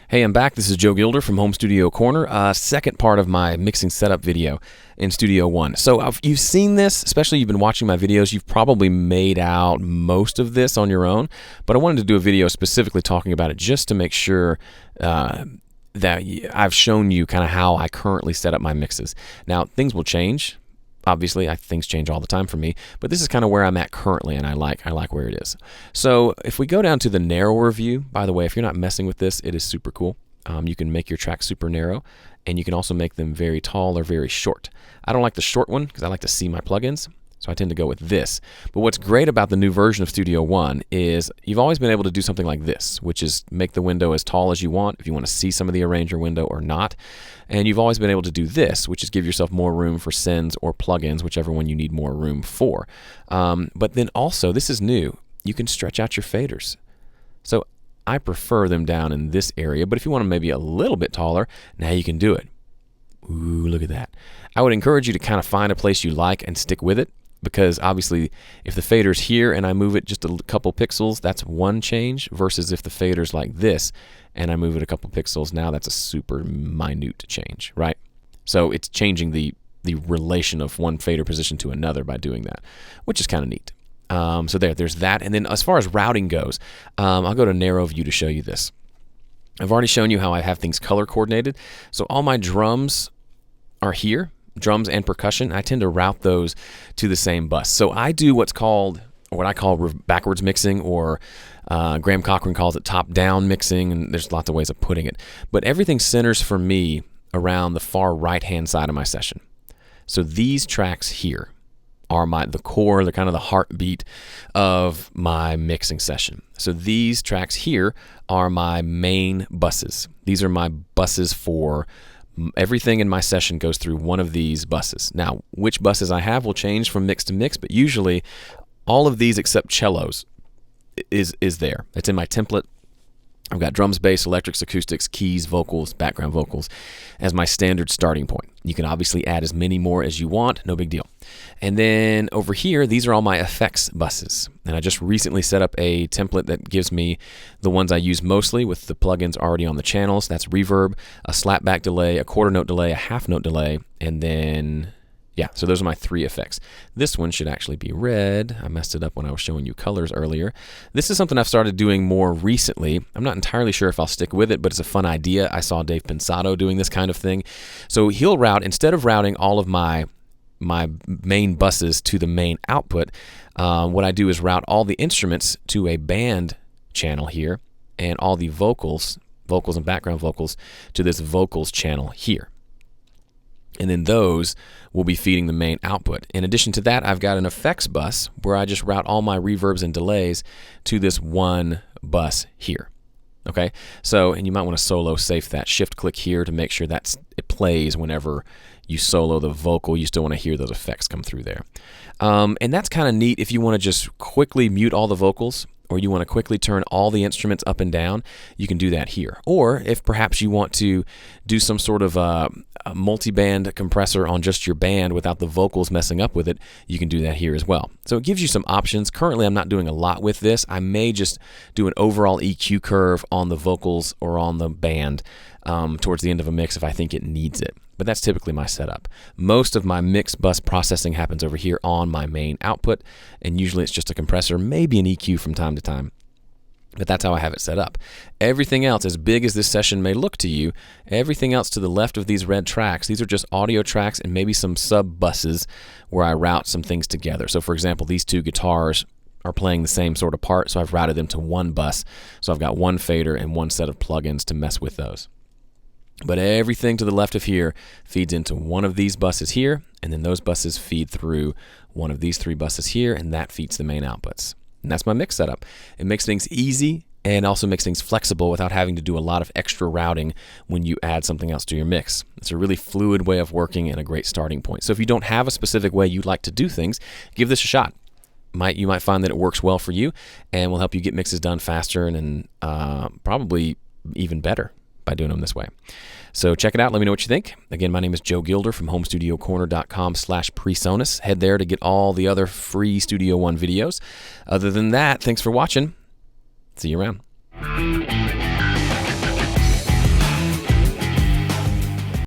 Hey, I'm back. This is Joe Gilder from Home Studio Corner, second part of my mixing setup video in Studio One. So if you've seen this, especially you've been watching my videos, you've probably made out most of this on your own, but I wanted to do a video specifically talking about it just to make sure that I've shown you kind of how I currently set up my mixes. Now, things will change. Obviously, things change all the time for me, but this is kind of where I'm at currently, and I like where it is. So if we go down to the narrower view, by the way, if you're not messing with this, it is super cool. You can make your tracks super narrow, and you can also make them very tall or very short. I don't like the short one because I like to see my plugins, so I tend to go with this. But what's great about the new version of Studio One is you've always been able to do something like this, which is make the window as tall as you want, if you want to see some of the arranger window or not. And you've always been able to do this, which is give yourself more room for sends or plugins, whichever one you need more room for. But then also, this is new, you can stretch out your faders. So I prefer them down in this area, but if you want them maybe a little bit taller, now you can do it. Ooh, look at that. I would encourage you to kind of find a place you like and stick with it, because obviously if the fader's here and I move it just a couple pixels, that's one change, versus if the fader's like this and I move it a couple pixels, now that's a super minute change, right? So it's changing the relation of one fader position to another by doing that, which is kind of neat. So there's that. And then as far as routing goes, I'll go to narrow view to show you this. I've already shown you how I have things color coordinated. So all my drums are here. Drums and percussion, I tend to route those to the same bus. So I do what I call backwards mixing, or Graham Cochran calls it top-down mixing, and there's lots of ways of putting it. But everything centers for me around the far right-hand side of my session. So these tracks here are the core, they're kind of the heartbeat of my mixing session. So these tracks here are my main buses. These are my buses for everything in my session goes through one of these buses. Now, which buses I have will change from mix to mix, but usually all of these except cellos is there. It's in my template. I've got drums, bass, electrics, acoustics, keys, vocals, background vocals as my standard starting point. You can obviously add as many more as you want, no big deal. And then over here, these are all my effects buses. And I just recently set up a template that gives me the ones I use mostly with the plugins already on the channels. That's reverb, a slapback delay, a quarter note delay, a half note delay, and then yeah, so those are my three effects. This one should actually be red. I messed it up when I was showing you colors earlier. This is something I've started doing more recently. I'm not entirely sure if I'll stick with it, but it's a fun idea. I saw Dave Pensato doing this kind of thing. So he'll route, instead of routing all of my main buses to the main output, what I do is route all the instruments to a band channel here, and all the vocals and background vocals to this vocals channel here. And then those will be feeding the main output. In addition to that, I've got an effects bus where I just route all my reverbs and delays to this one bus here. Okay, so, and you might want to solo safe that. Shift click here to make sure that it plays whenever you solo the vocal. You still want to hear those effects come through there. And that's kind of neat if you want to just quickly mute all the vocals, or you want to quickly turn all the instruments up and down, you can do that here. Or if perhaps you want to do some sort of a multi-band compressor on just your band without the vocals messing up with it, you can do that here as well. So it gives you some options. Currently, I'm not doing a lot with this. I may just do an overall EQ curve on the vocals or on the band towards the end of a mix if I think it needs it. But that's typically my setup. Most of my mix bus processing happens over here on my main output, and usually it's just a compressor, maybe an EQ from time to time. But that's how I have it set up. Everything else, as big as this session may look to you, everything else to the left of these red tracks, these are just audio tracks and maybe some sub buses where I route some things together. So for example, these two guitars are playing the same sort of part, so I've routed them to one bus. So I've got one fader and one set of plugins to mess with those. But everything to the left of here feeds into one of these buses here, and then those buses feed through one of these three buses here, and that feeds the main outputs. And that's my mix setup. It makes things easy and also makes things flexible without having to do a lot of extra routing when you add something else to your mix. It's a really fluid way of working and a great starting point. So if you don't have a specific way you'd like to do things, give this a shot. You might find that it works well for you and will help you get mixes done faster and probably even better by doing them this way. So check it out. Let me know what you think. Again, my name is Joe Gilder from homestudiocorner.com/PreSonus. Head there to get all the other free Studio One videos. Other than that, thanks for watching. See you around.